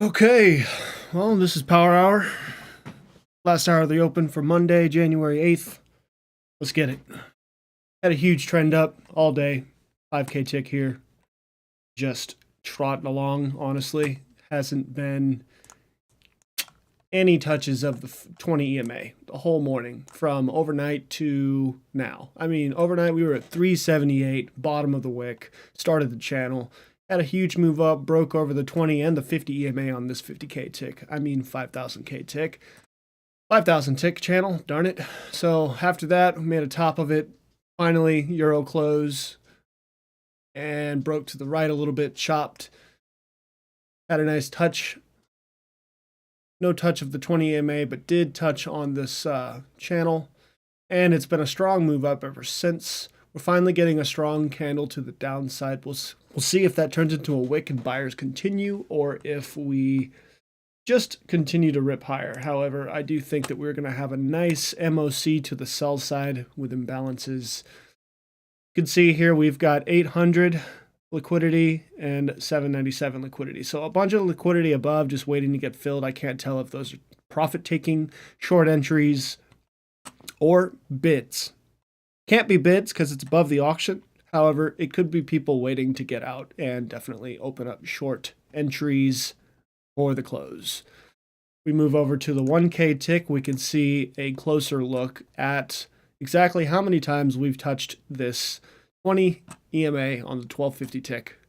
Okay, well, this is Power Hour. Last hour of the open for Monday, January 8th. Let's get it. Had a huge trend up all day. 5K tick here. Just trotting along, honestly. Hasn't been any touches of the 20 EMA the whole morning from overnight to now. I mean, overnight we were at 378, bottom of the wick, started the channel. Had a huge move up, broke over the 20 and the 50 EMA on this 50K tick. I mean 5,000K tick. 5,000 tick channel, darn it. So after that, we made a top of it. Finally, Euro close. And broke to the right a little bit, chopped. Had a nice touch. No touch of the 20 EMA, but did touch on this channel. And it's been a strong move up ever since. We're finally getting a strong candle to the downside. We'll see if that turns into a wick and buyers continue, or if we just continue to rip higher. However, I do think that we're going to have a nice MOC to the sell side with imbalances. You can see here we've got 800 liquidity and 797 liquidity. So a bunch of liquidity above just waiting to get filled. I can't tell if those are profit taking, short entries, or bids. Can't be bids because it's above the auction. However, it could be people waiting to get out and definitely open up short entries for the close. We move over to the 1K tick. We can see a closer look at exactly how many times we've touched this 20 EMA on the 1250 tick.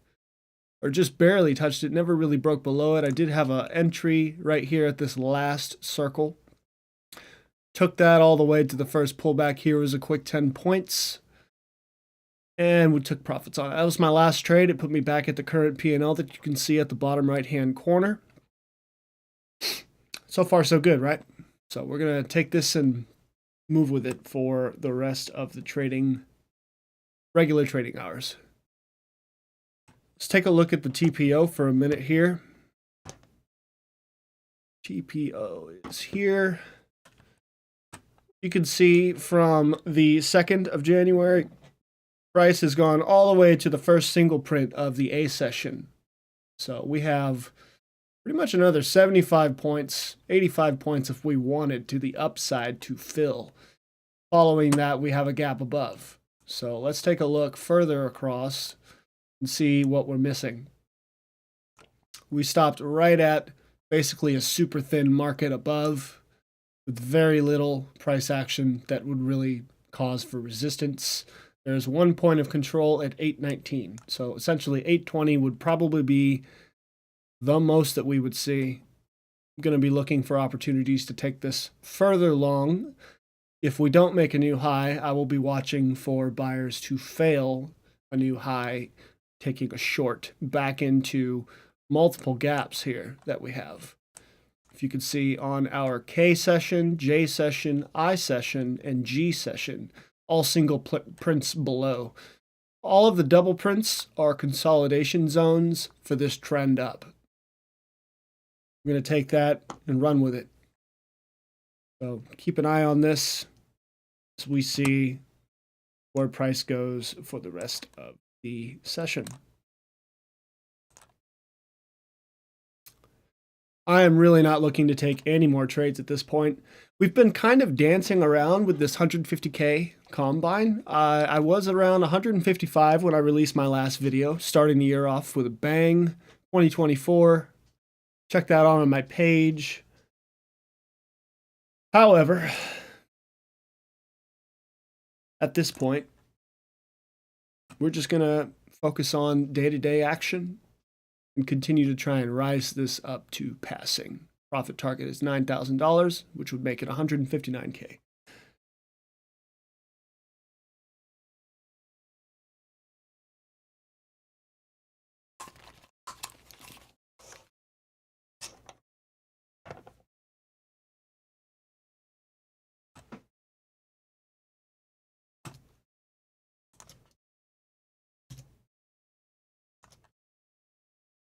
Or just barely touched it, never really broke below it. I did have an entry right here at this last circle. Took that all the way to the first pullback. Here was a quick 10 points. And we took profits on it. That was my last trade. It put me back at the current P&L that you can see at the bottom right-hand corner. So far, so good, right? So we're going to take this and move with it for the rest of the regular trading hours. Let's take a look at the TPO for a minute here. TPO is here. You can see from the 2nd of January, price has gone all the way to the first single print of the A session. So we have pretty much another 75 points, 85 points if we wanted to the upside to fill. Following that, we have a gap above. So let's take a look further across and see what we're missing. We stopped right at basically a super thin market above with very little price action that would really cause for resistance. There's 1 point of control at 819. So essentially 820 would probably be the most that we would see. I'm going to be looking for opportunities to take this further long. If we don't make a new high, I will be watching for buyers to fail a new high, taking a short back into multiple gaps here that we have. If you can see on our K session, J session, I session, and G session, all single prints below. All of the double prints are consolidation zones for this trend up. I'm going to take that and run with it. So keep an eye on this as we see where price goes for the rest of the session. I am really not looking to take any more trades at this point. We've been kind of dancing around with this 150K combine. I was around 155 when I released my last video, starting the year off with a bang. 2024. Check that out on my page. However, at this point, we're just going to focus on day-to-day action and continue to try and rise this up to passing. Profit target is $9,000, which would make it 159K.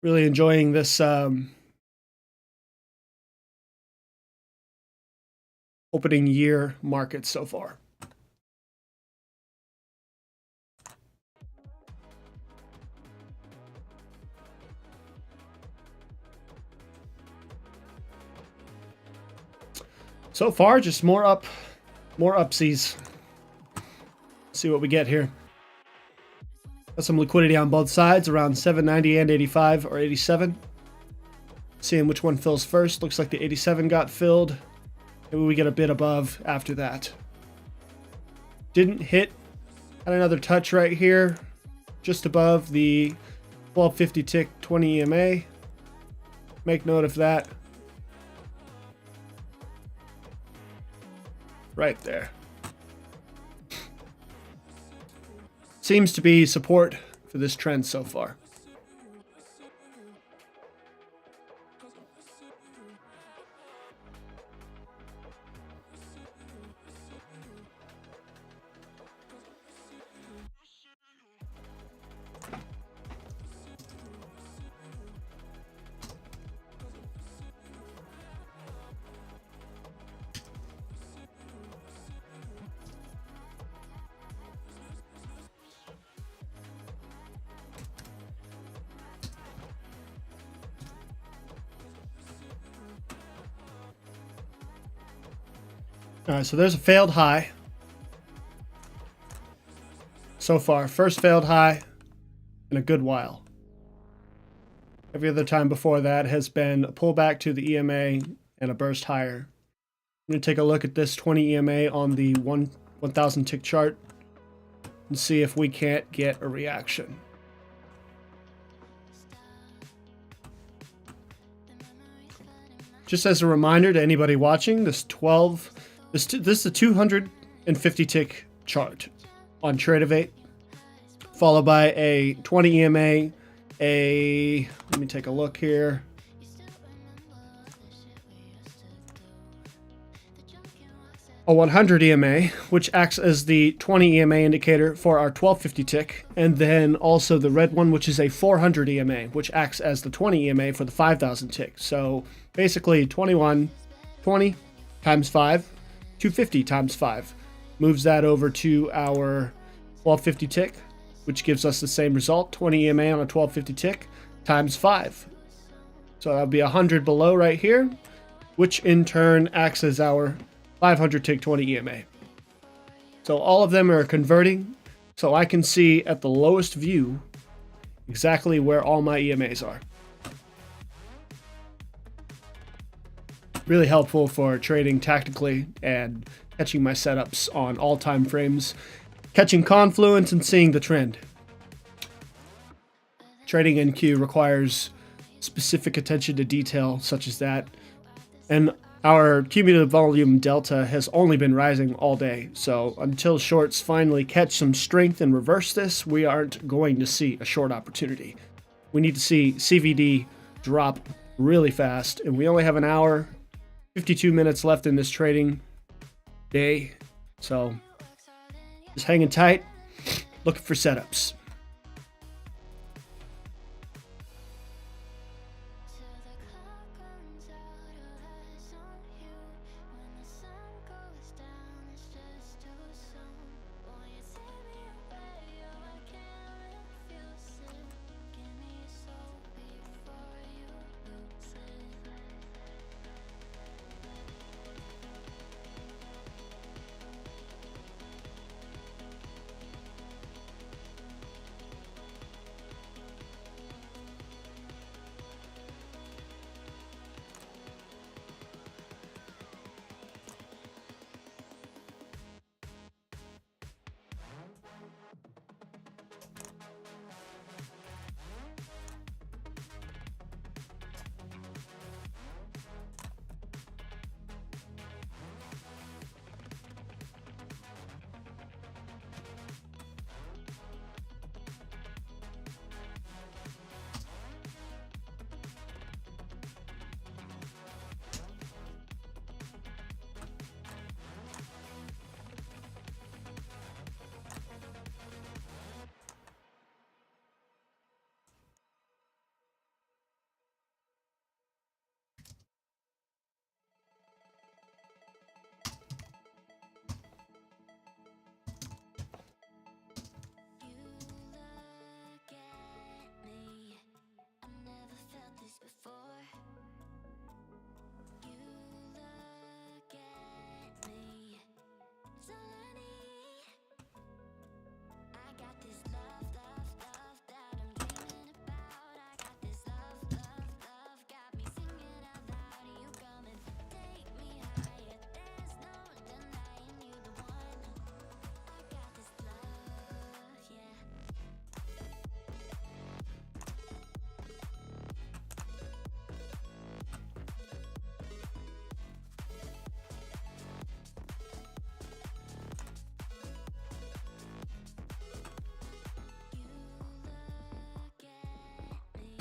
Really enjoying this opening year market so far. So far, just more upsies. See what we get here. Got some liquidity on both sides, around 790 and 85 or 87. Seeing which one fills first. Looks like the 87 got filled. Maybe we get a bit above after that. Didn't hit. Had another touch right here, just above the 1250 tick 20 EMA. Make note of that. Right there. Seems to be support for this trend so far. All right, so there's a failed high. So far, first failed high in a good while. Every other time before that has been a pullback to the EMA and a burst higher. I'm going to take a look at this 20 EMA on the 1000 tick chart and see if we can't get a reaction. Just as a reminder to anybody watching, this is a 250 tick chart on Tradeovate, followed by a 20 EMA, let me take a look here. A 100 EMA, which acts as the 20 EMA indicator for our 1250 tick, and then also the red one, which is a 400 EMA, which acts as the 20 EMA for the 5000 tick. So basically 20 times 5, 250 times 5. Moves that over to our 1250 tick, which gives us the same result, 20 EMA on a 1250 tick times 5. So that'll be 100 below right here, which in turn acts as our 500 tick 20 EMA. So all of them are converting, so I can see at the lowest view exactly where all my EMAs are. Really helpful for trading tactically and catching my setups on all time frames, catching confluence and seeing the trend. Trading NQ requires specific attention to detail such as that, and our cumulative volume delta has only been rising all day, so until shorts finally catch some strength and reverse this, we aren't going to see a short opportunity. We need to see CVD drop really fast, and we only have an hour, 52 minutes left in this trading day, so just hanging tight, looking for setups.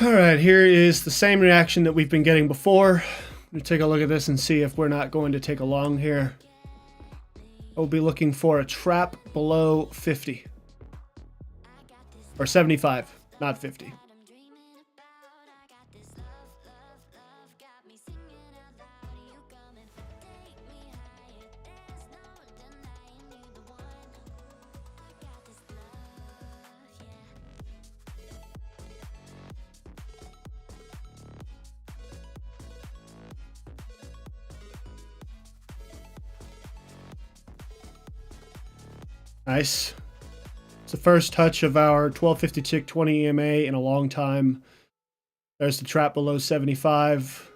All right, here is the same reaction that we've been getting before. We'll take a look at this and see if we're not going to take a long here. I'll be looking for a trap below 50 or 75, not 50. Nice. It's the first touch of our 1250 tick 20 EMA in a long time. There's the trap below 75.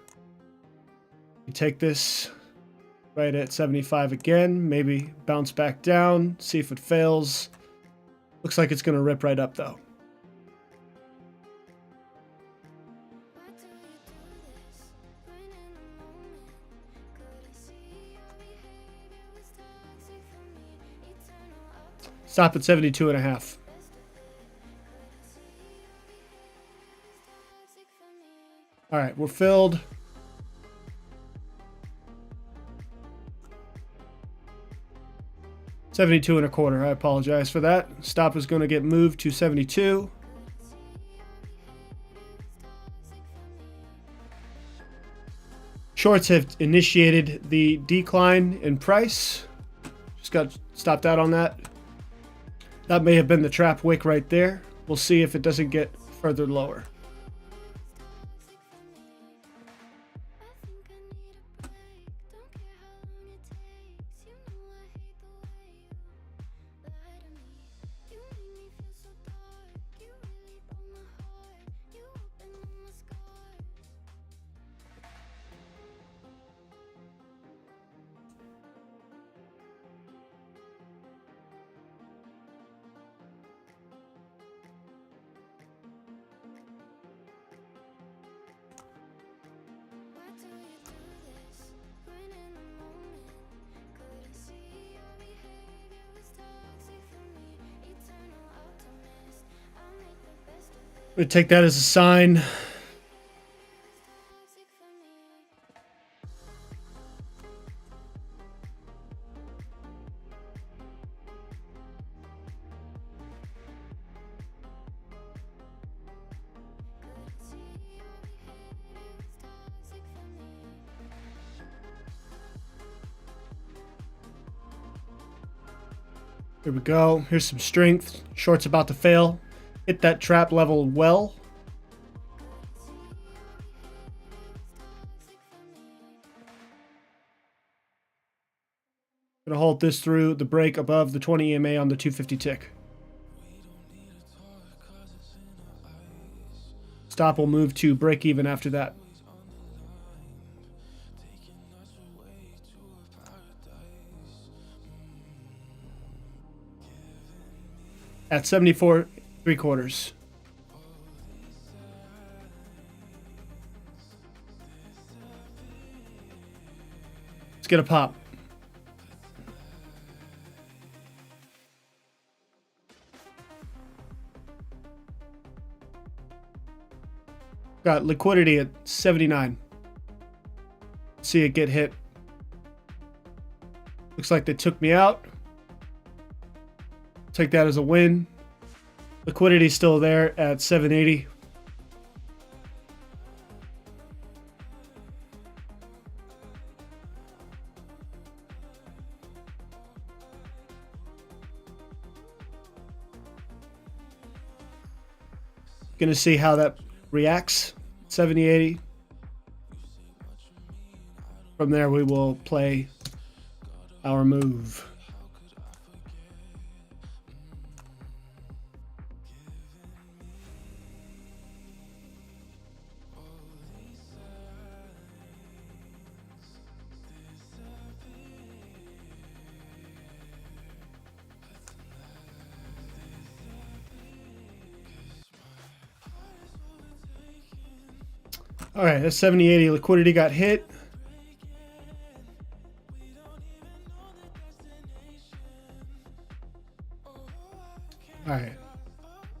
You take this right at 75 again, maybe bounce back down, see if it fails. Looks like it's going to rip right up though. Stop at 72.5. All right, we're filled. $72.25. I apologize for that. Stop is going to get moved to 72. Shorts have initiated the decline in price. Just got stopped out on that. That may have been the trap wick right there. We'll see if it doesn't get further lower. We take that as a sign. Here we go. Here's some strength. Short's about to fail. Hit that trap level well. Gonna hold this through the break above the 20 EMA on the 250 tick. Stop will move to break even after that. At 74.75. Let's get a pop. Got liquidity at 79. See it get hit. Looks like they took me out. Take that as a win. Liquidity still there at 780. Gonna see how that reacts. 70-80. From there we will play our move. All right, that's 70-80. Liquidity got hit. All right,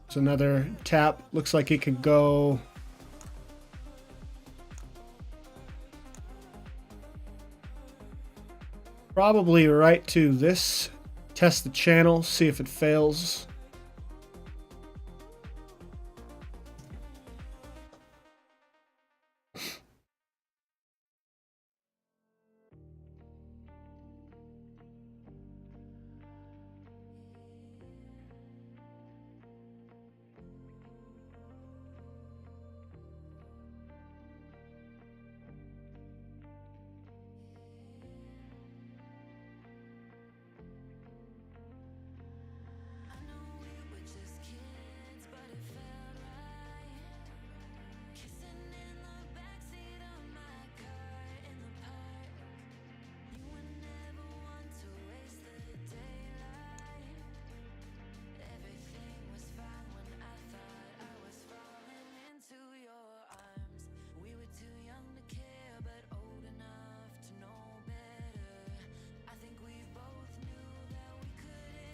so another tap. Looks like it could go Probably right to this. Test the channel, see if it fails.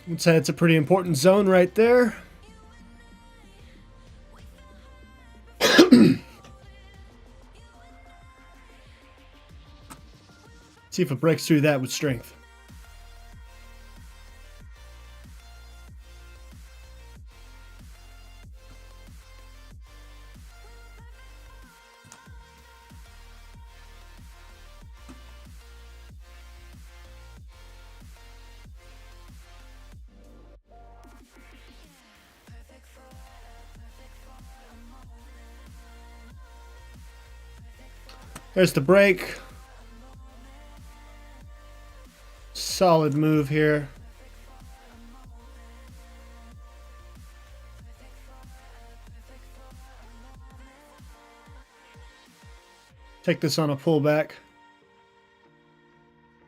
I'd say it's a pretty important zone right there. See if it breaks through that with strength. There's the break. Solid move here. Take this on a pullback.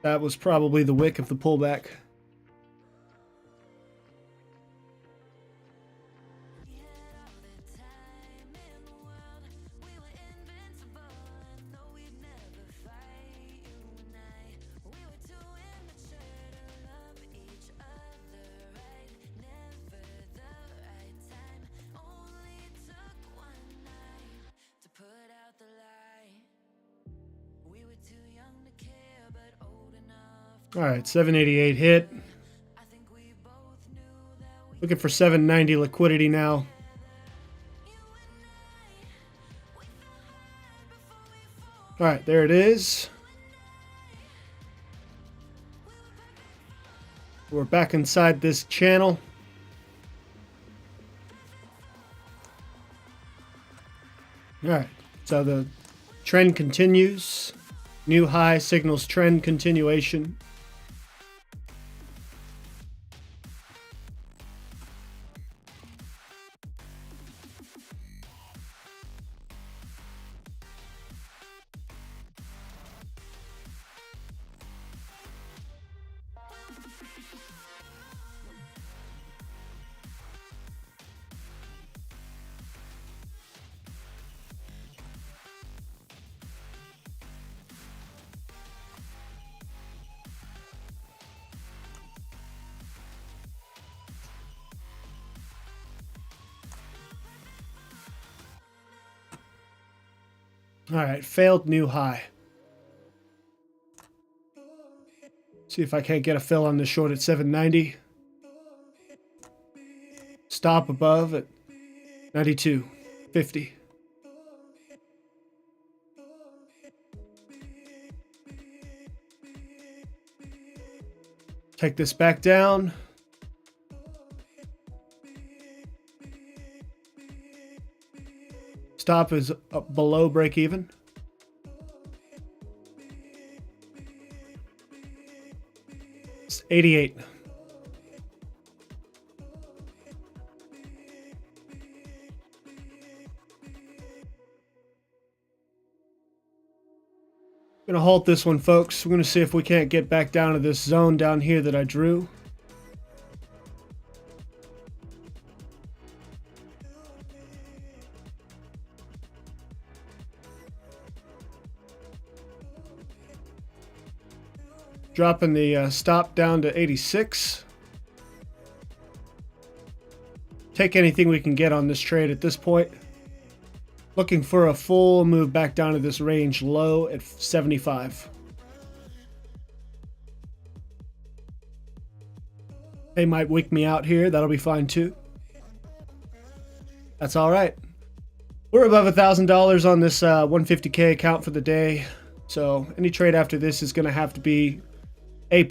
That was probably the wick of the pullback. All right, 788 hit. Looking for 790 liquidity now. All right, there it is. We're back inside this channel. All right, so the trend continues. New high signals trend continuation. All right, failed new high. See if I can't get a fill on this short at 790. Stop above at 92.50. Take this back down. Stop is up below break even. It's 88. Gonna halt this one, folks. We're gonna see if we can't get back down to this zone down here that I drew. Dropping the stop down to 86. Take anything we can get on this trade at this point. Looking for a full move back down to this range low at 75. They might wake me out here. That'll be fine too. That's all right. We're above $1,000 on this 150K account for the day. So any trade after this is going to have to be A++.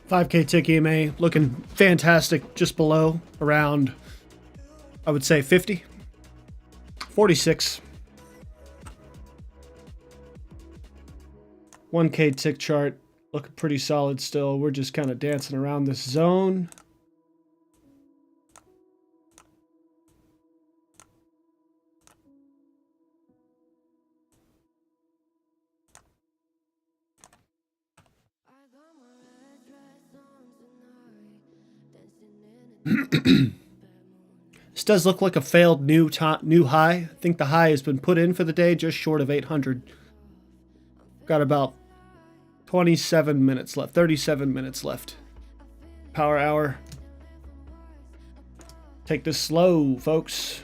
5K tick EMA looking fantastic just below, around, I would say 50. 46. 1K tick chart looking pretty solid still. We're just kind of dancing around this zone. This does look like a failed new high. I think the high has been put in for the day, just short of 800. Got about 27 minutes left, 37 minutes left. Power hour. Take this slow, folks.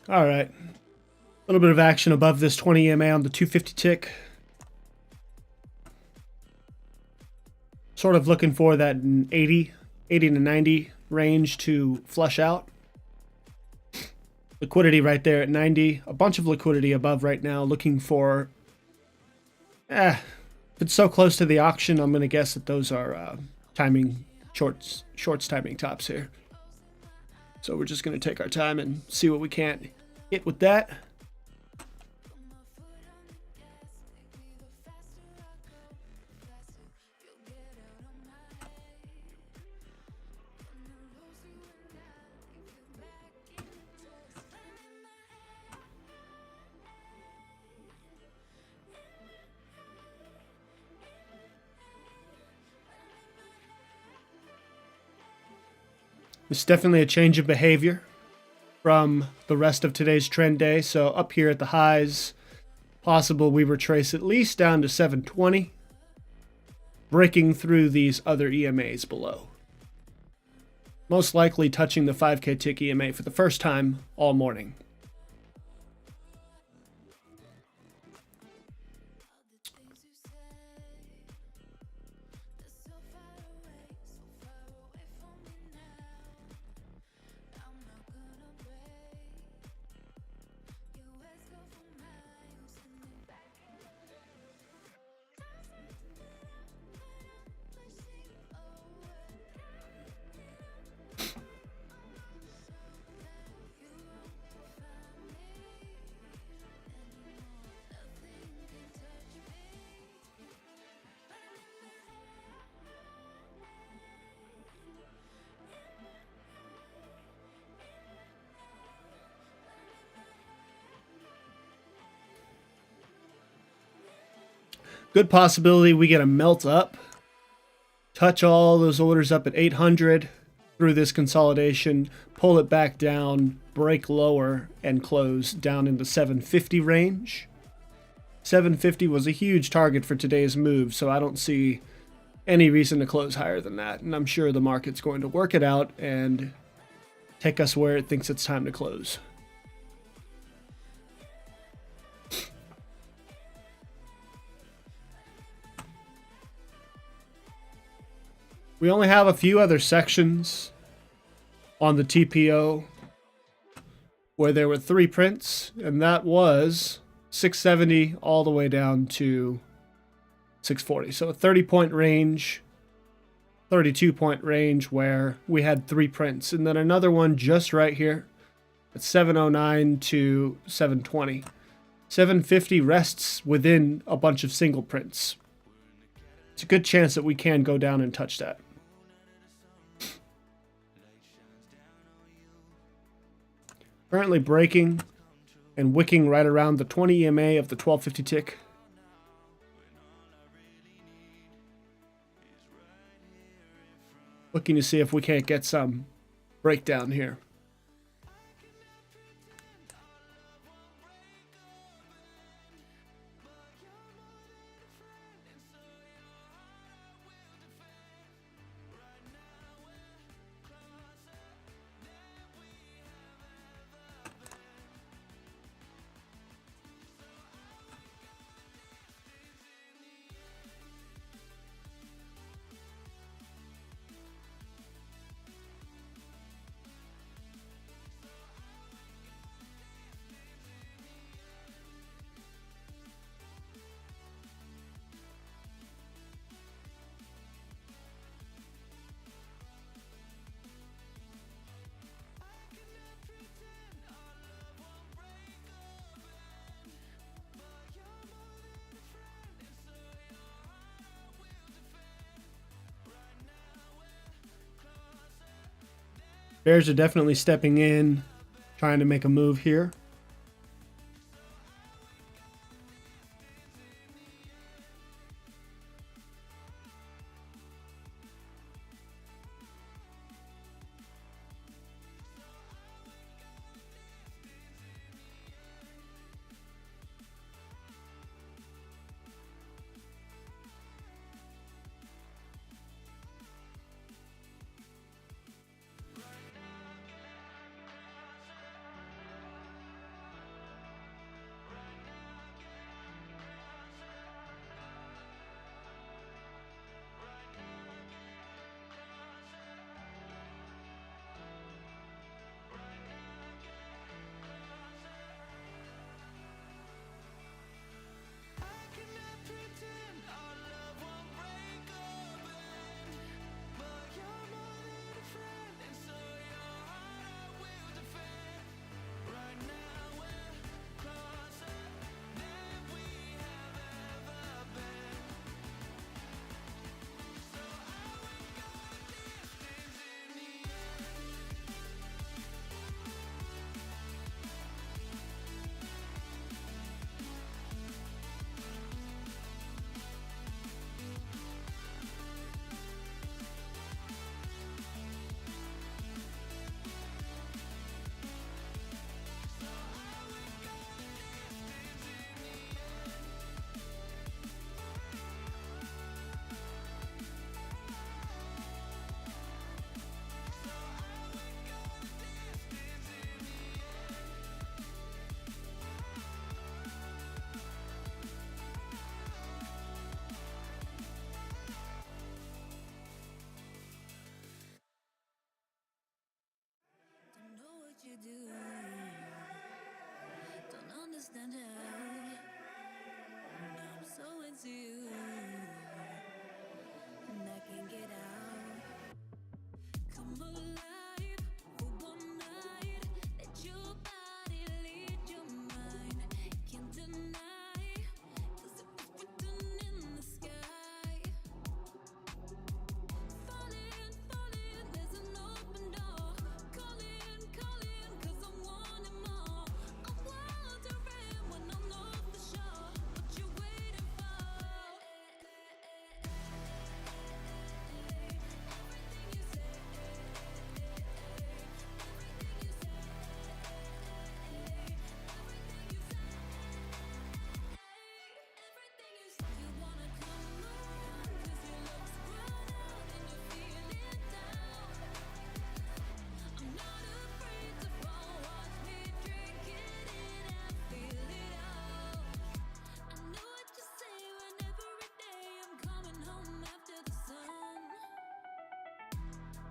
All right. A little bit of action above this 20 EMA on the 250 tick. Sort of looking for that 80 to 90 range to flush out. Liquidity right there at 90. A bunch of liquidity above right now, looking for... if it's so close to the auction, I'm going to guess that those are timing shorts timing tops here. So we're just going to take our time and see what we can't hit with that. It's definitely a change of behavior from the rest of today's trend day. So up here at the highs, Possible we retrace at least down to 720, breaking through these other EMAs below. Most likely touching the 5K tick EMA for the first time all morning. Good possibility we get a melt up, touch all those orders up at 800 through this consolidation, pull it back down, break lower, and close down in the 750 range. 750 was a huge target for today's move, so I don't see any reason to close higher than that. And I'm sure the market's going to work it out and take us where it thinks it's time to close. We only have a few other sections on the TPO where there were 3 prints, and that was 670 all the way down to 640. So a 30-point range, 32-point range where we had 3 prints, and then another one just right here at 709 to 720. 750 rests within a bunch of single prints. It's a good chance that we can go down and touch that. Currently breaking and wicking right around the 20 EMA of the 1250 tick. Looking to see if we can't get some breakdown here. Bears are definitely stepping in, trying to make a move here. do. Don't understand how. Now I'm so into you, and I can't get out. Come alive for one night. Let your body lead your mind. Can't deny, 'cause it was written in the sky. Falling, falling, there's an open door. Calling, calling, 'cause I want it more. I'm wondering when I'll know for sure what you're waiting for. Everything you say, everything you say, everything you say, everything you say. You wanna come on, 'cause your looks run out and you feel it down. I'm not afraid to fall, watch me drink it in and feel it out. I know what you say when every day I'm coming home after the sun.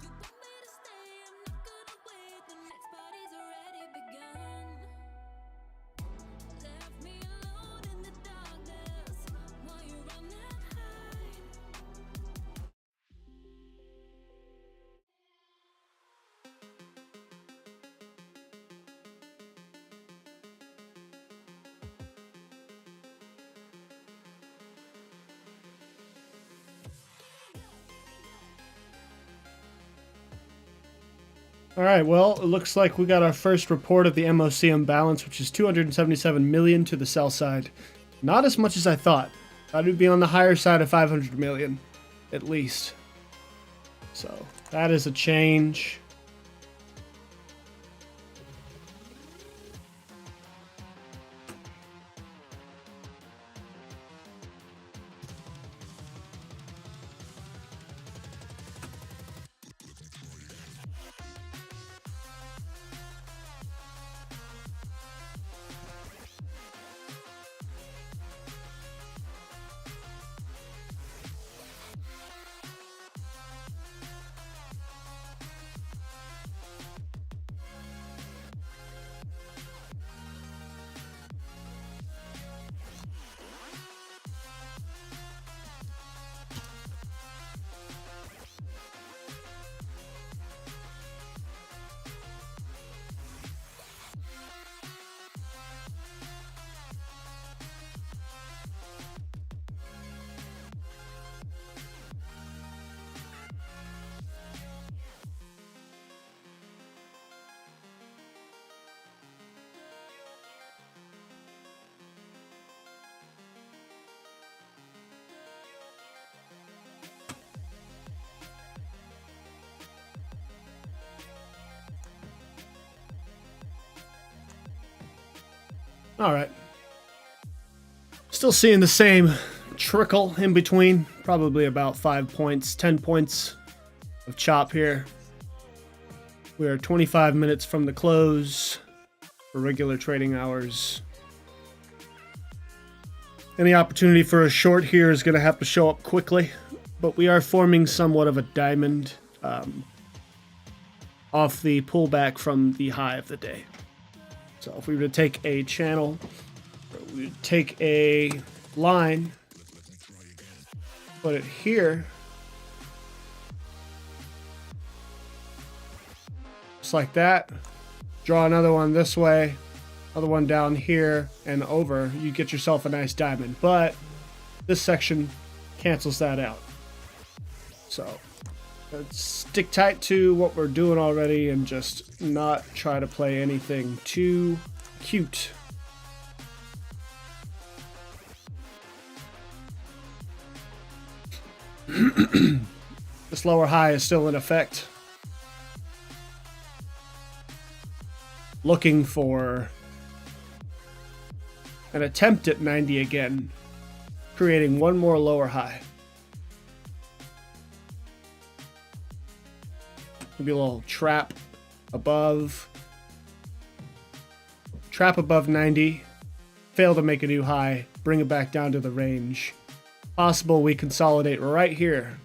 You want me to stay, I'm not gonna wait, the next party's already begun. Left me alone in the darkness while you run and hide. All right, well, it looks like we got our first report of the MOC imbalance, which is 277 million to the sell side. Not as much as I thought. Thought it'd be on the higher side of 500 million, at least. So that is a change. All right. Still seeing the same trickle in between. Probably about 5 points, 10 points of chop here. We are 25 minutes from the close for regular trading hours. Any opportunity for a short here is going to have to show up quickly, but we are forming somewhat of a diamond off the pullback from the high of the day. So if we were to take a channel, we would take a line, put it here, just like that, draw another one this way, another one down here and over, you get yourself a nice diamond. But this section cancels that out. So let's stick tight to what we're doing already and just not try to play anything too cute. This lower high is still in effect. Looking for an attempt at 90 again, creating one more lower high. Maybe a little trap above 90, fail to make a new high, bring it back down to the range. Possible we consolidate right here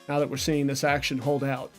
now that we're seeing this action hold out.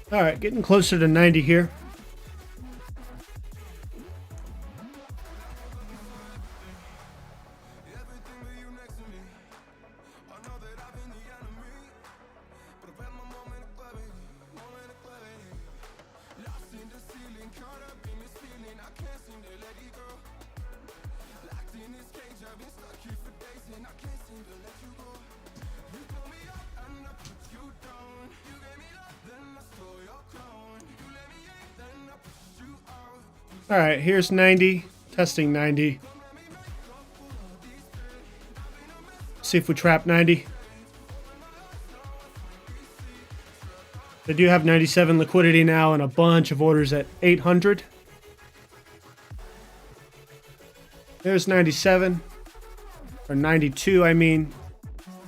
All right, getting closer to 90 here. All right, here's 90, testing 90. See if we trap 90. They do have 97 liquidity now and a bunch of orders at 800. There's 97, or 92, I mean.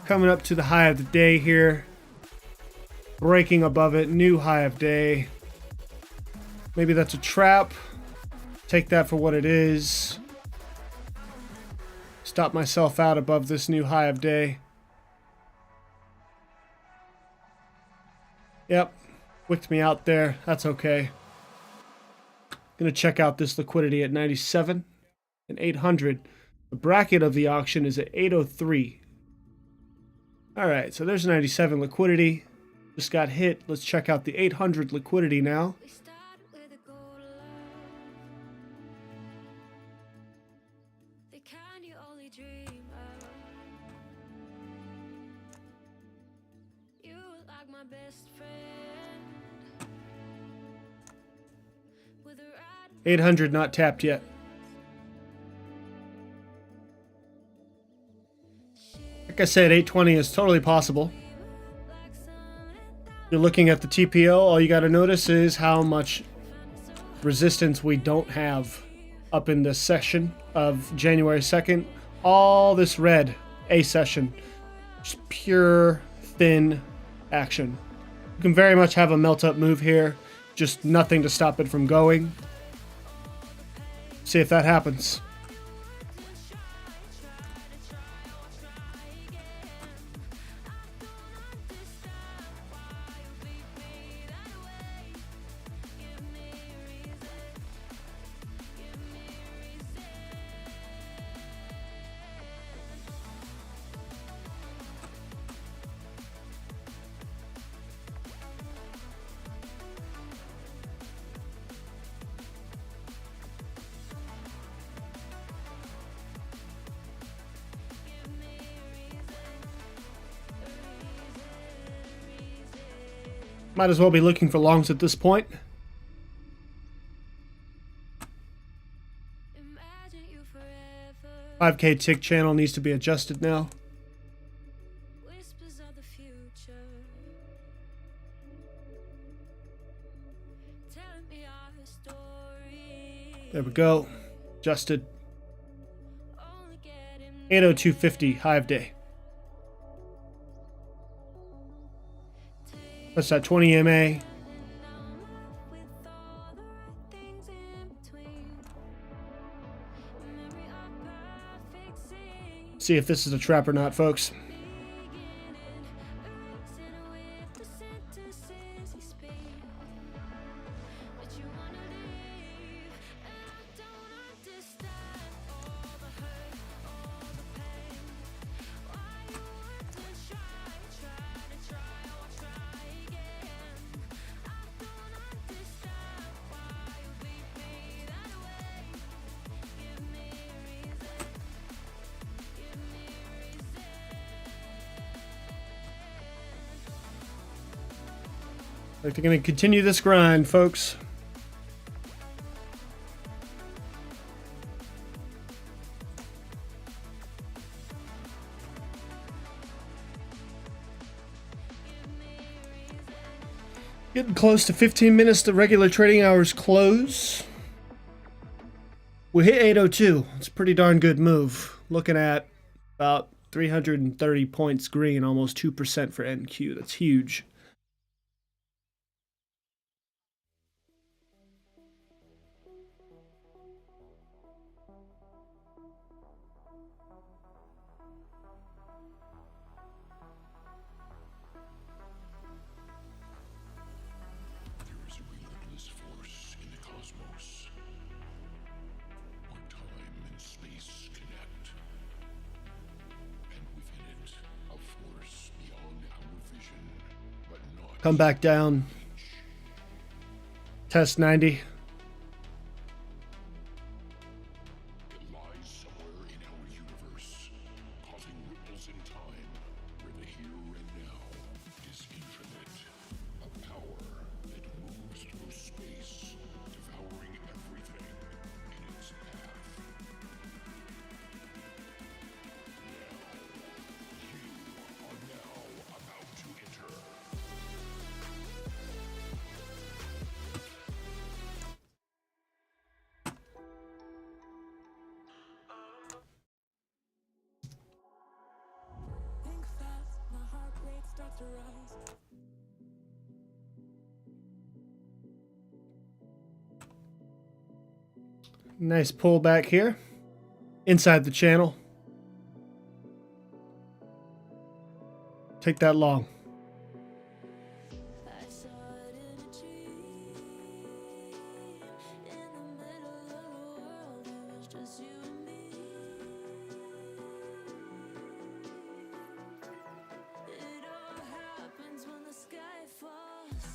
Coming up to the high of the day here. Breaking above it, new high of day. Maybe that's a trap. Take that for what it is. Stop myself out above this new high of day. Yep, wicked me out there. That's okay. Gonna check out this liquidity at 97 and 800. The bracket of the auction is at 803. All right, so there's 97 liquidity. Just got hit. Let's check out the 800 liquidity now. We started with a gold love, the kind you only dream of. You were like my best friend. With a ride 800 not tapped yet. Like I said, 820 is totally possible. like some You're looking at the TPO, all you got to notice is how much resistance we don't have up in this session of January 2nd. All this red, A session, just pure thin action. You can very much have a melt up move here, just nothing to stop it from going. See if that happens. Might as well be looking for longs at this point. imagine you forever. 5K tick channel needs to be adjusted now. Whispers of the future, telling me our story. There we go. Adjusted. Only getting 80250 high of day. That's that 20 MA. with all the right things in between. Memory of perfect scenes. See if this is a trap or not, folks. Erasing with the sentences he speaks. But you wanna leave, and I don't understand all the hurt, all the pain. Why you wouldn't try again. I don't understand why you beat me that way. Give me a reason. Give me a reason. Like they're going to continue this grind, folks. Getting close to 15 minutes to regular trading hours close. We hit 802. It's a pretty darn good move. Looking at about 330 points green, almost 2% for NQ. That's huge. Come back down. Test 90. It lies somewhere in our universe, causing ripples in time, where the here and now is infinite. A power that moves through space, devouring everything in its path. You are now about to enter. Think fast, my heart rate starts to rise. Nice pullback here. Inside the channel. Take that long. I saw it in a dream. In the middle of the world, it was just you and me. It all happens when the sky falls.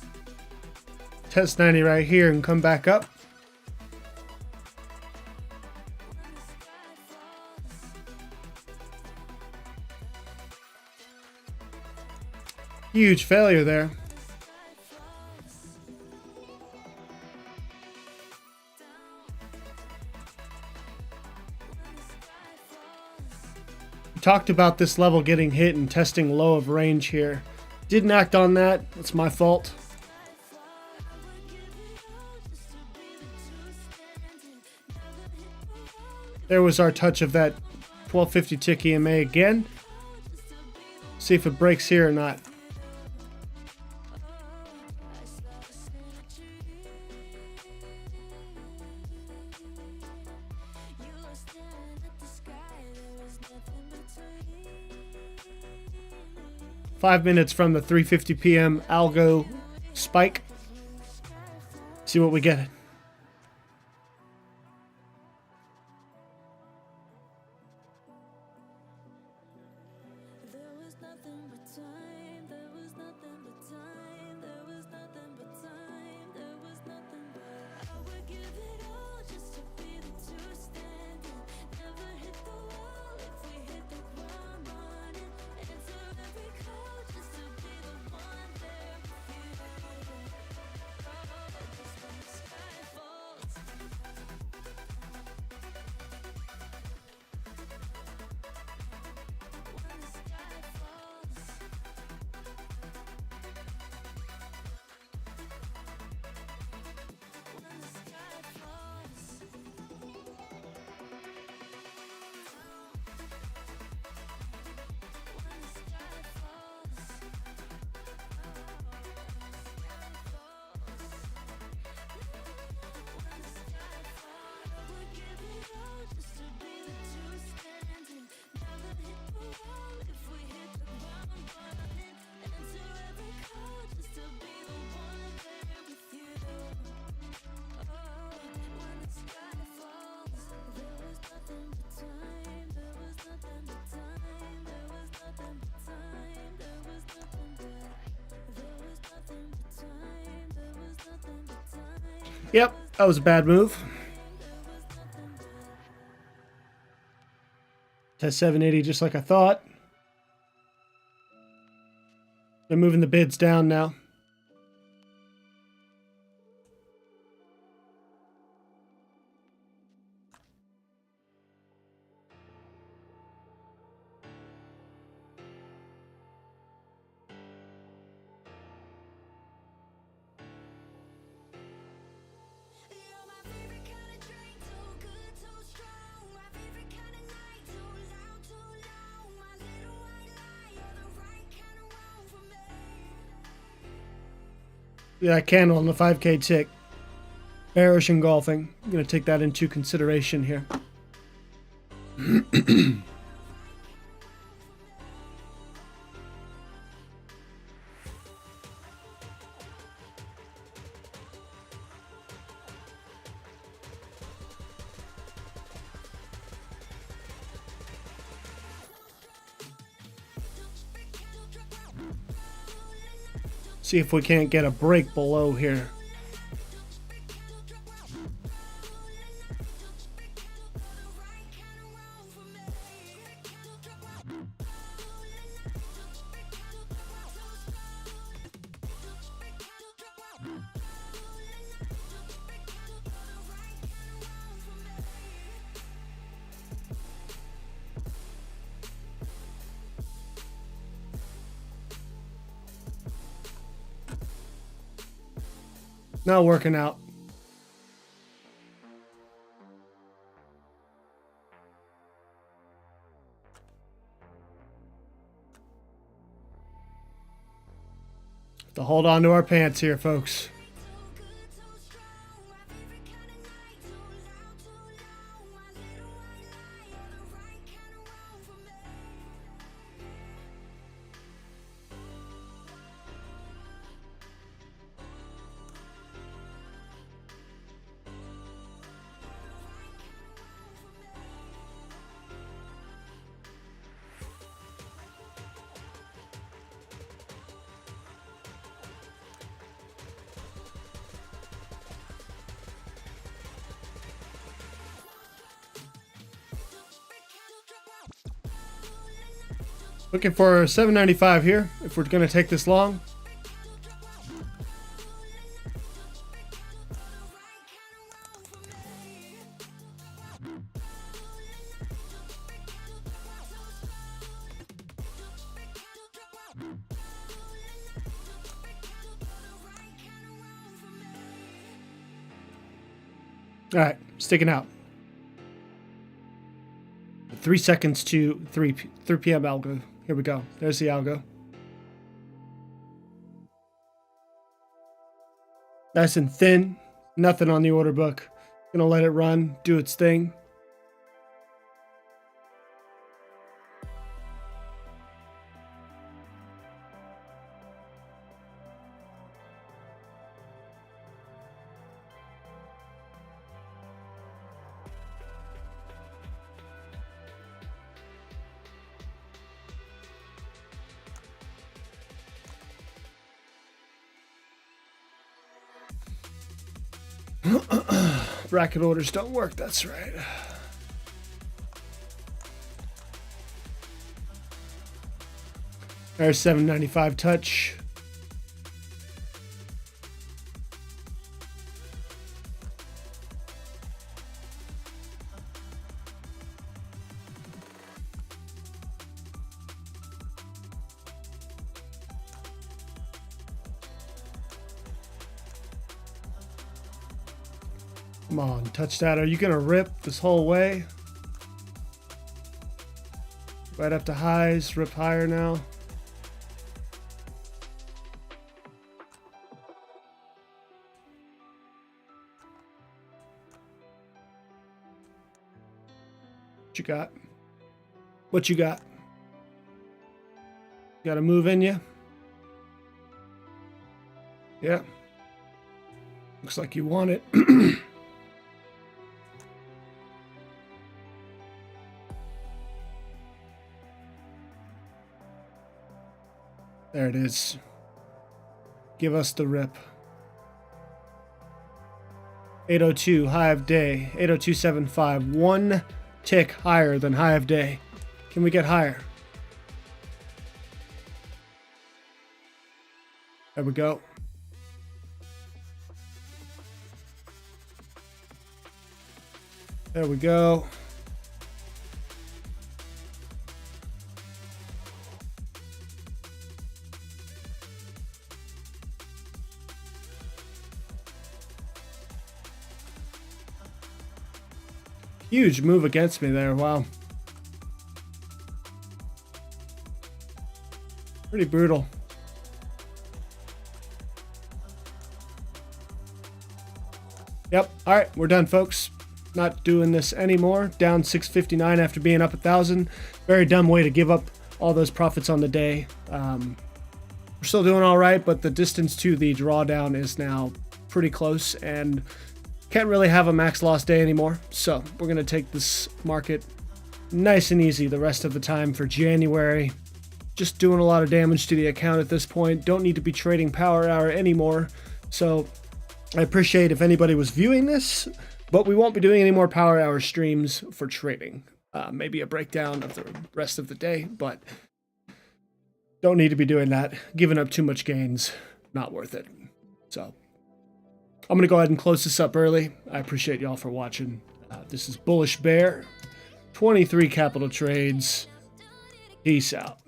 Test 90 right here and come back up. When the sky falls. Huge failure there. When the sky falls. Down. When the sky falls. We talked about this level getting hit and testing low of range here. Didn't act on that. That's my fault. There was our touch of that 1250 tick EMA again. See if it breaks here or not. You were staring at the sky, there was nothing between. 5 minutes from the 3:50 p.m. algo spike. See what we get. There was nothing but time, there was nothing but time, there was nothing but time, there was nothing but I would give it all just to be the two standing. Never hit the wall if we hit the ground running. Answer every call just to be the one there with you. Oh, just when the sky falls. When the sky falls. When the sky falls. When the sky falls. When the sky falls. I would give it all just to be the two standing. Never hit the wall if we hit the ground running. Answer every call just to be the one there with you. Oh, when the sky falls, there was nothing but time. There was nothing but time. There was nothing but time. There was nothing but. There was nothing but time. There was nothing but time. Yep, that was a bad move. Test 780 just like I thought. They're moving the bids down now. Yeah, candle on the 5K tick. Bearish engulfing. I'm going to take that into consideration here. See if we can't get a break below here. Not working out. Have to hold on to our pants here, folks. Looking for 795 here if we're going to take this long. All right, sticking out. 3 seconds to 3 p.m. algo. Here we go. There's the algo. Nice and thin. Nothing on the order book. Gonna let it run, do its thing. Bracket orders don't work, that's right. There's 795 touch. Come on, touch that. Are you gonna rip this whole way? Right up to highs, rip higher now. What you got? What you got? Got a move in you? Yeah. Looks like you want it. There it is. Give us the rip. 802, high of day. 802.75. One tick higher than high of day. Can we get higher? There we go. There we go. Huge move against me there. Wow. Pretty brutal. Yep. All right, we're done, folks. Not doing this anymore. Down 659 after being up 1,000. Very dumb way to give up all those profits on the day. We're still doing all right, but the distance to the drawdown is now pretty close, and can't really have a max loss day anymore. So we're going to take this market nice and easy the rest of the time for January. Just doing a lot of damage to the account at this point. Don't need to be trading Power Hour anymore. So I appreciate if anybody was viewing this, but we won't be doing any more Power Hour streams for trading. Maybe a breakdown of the rest of the day, but don't need to be doing that. Giving up too much gains, not worth it. So I'm going to go ahead and close this up early. I appreciate y'all for watching. This is Bullish Bear, 23 capital trades. Peace out.